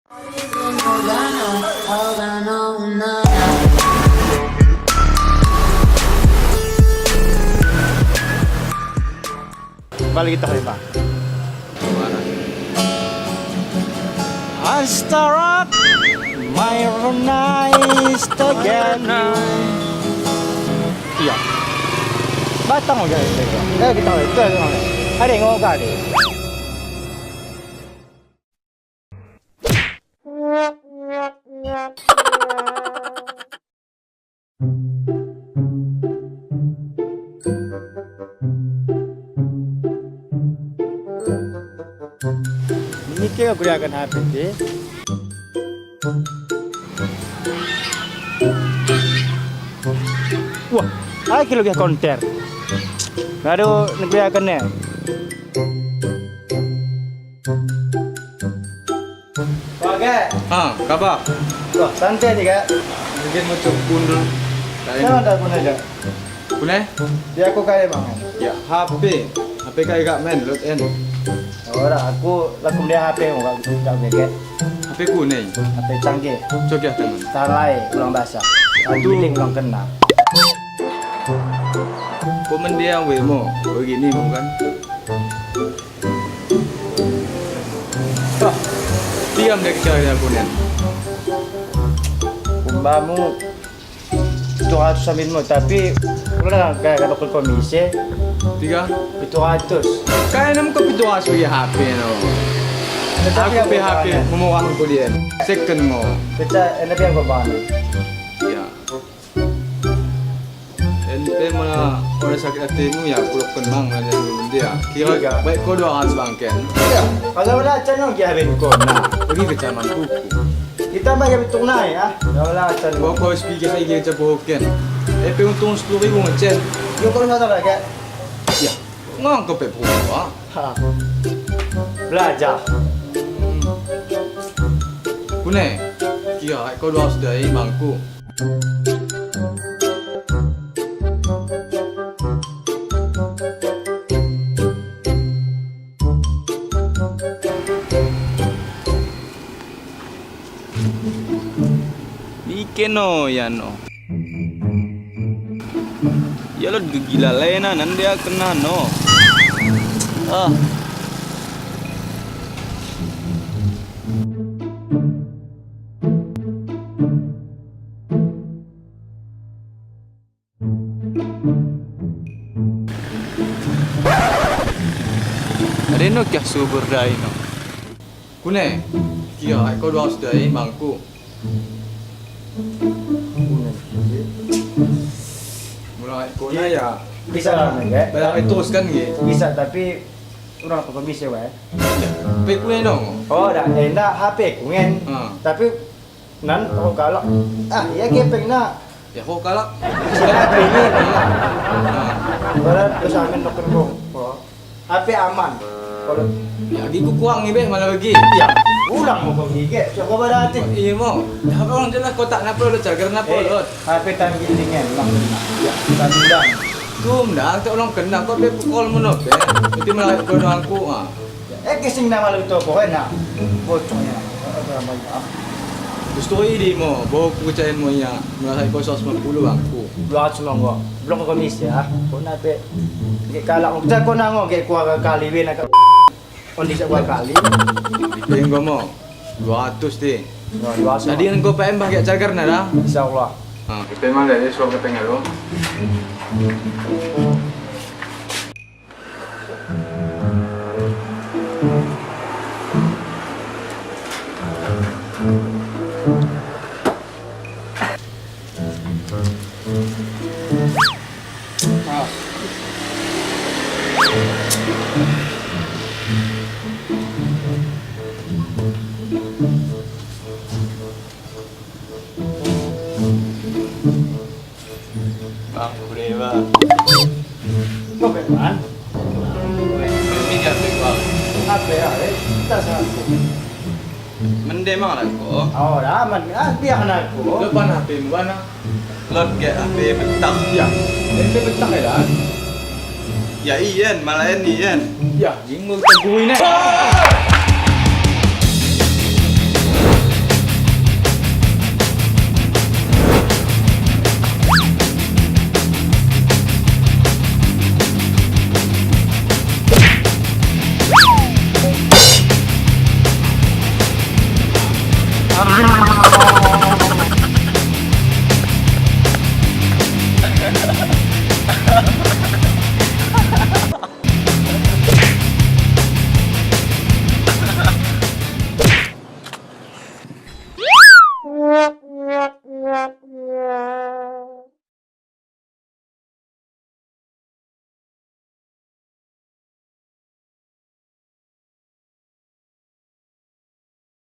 Balik kita kali Pak. I start my nice together. Iya. Batang mo guys. Kita itu ada yang ngomong kali. Ini kaya guriakan HP deh. Wah, ay kilo kaya konter. Baru guriakan nih. Wah, Kabar? wah santai nih kak. Mungkin mau cukun dulu. Jangan tak pun aja. Boleh? Dia aku kaya bang. Ya, HP kayak gak main, load in. Orang aku langsung dia HP mau gak beket. HP kuning. HP canggih. Coba ya teman. Salai ulang basah. Giling ulang kena. Komen dia wemo, begini bukan? Ah, diam deh caranya kuning. Kumbamu 700 samin mo tapi wala kaya kalau komisi 700. Kaya naman ko pituas ko yung HP no. Aku PHP memuang ko dia. Second mo. Kita enak yang bawa. Ya. Ente mana orang sakit hati mu ya pulak kenang na dia. Kira baik ko 200 bangken. Iya. Kalau wala channel kaya ben ko na. Pergi ke caman buku. Kita mah gabi tunay ah. Wala channel. Bawa kau speaker saya kira capoken. Untung 10.000 ngecen. Yung kalau sa talaga. Ya. Ngang ko pe buka. Ha. Belajar. Kune. Kira kau 200 dari bangku. Ikeno ya no. Ya lo gila lena nanti dia kena no. Ah. Ada no kya subur dai no. Kune. Kira kau 200 dari bangku. Mulai kona ya Bisa lah enggak? banyak terus kan gitu. Bisa tapi orang apa bisa wae. Pe kue dong. Oh, dah enak HP kungen. Tapi nan kalau ya kepeng na. Ya kok kalak. Sudah HP ini. Berat terus amin dokter kok. HP aman. Kalau Ya gigu kuang ni be malah bagi. ya ulang mau kau gigit. Coba berarti. Iya mau. Dah orang jelas kotak napa lo cagar napa lo. HP tan gilingan ulang. Ya, tan ulang. Tum dah tak orang kena kau be pukul menop be. Itu malah kau aku ah. Kising nama lu tu kau enak. Bocoknya. Terus tu ini mo, bawa aku cain mo ya. Malah kau 150 aku. 200 monggo. Belum komisi ya. Kau nak pe. Kalau kita kau nango ke kuah kali we nak. Kondisi kuah kali. Tengok mo. 200 deh. Tadi kan kau PM pakai cagar nada. Insyaallah. Kita mana dia suruh ketengah lo. Bang, boleh bang. Kau berman? Minyak deh bang. Apa ya? Kita satu. Mendemang lah kok. Oh, aman. Biar aku. Lepas HP mana? Lot ke HP betah ya. HP betah ya dah. Ya iyan, malah iyan. Ya, jinggu teguh ini.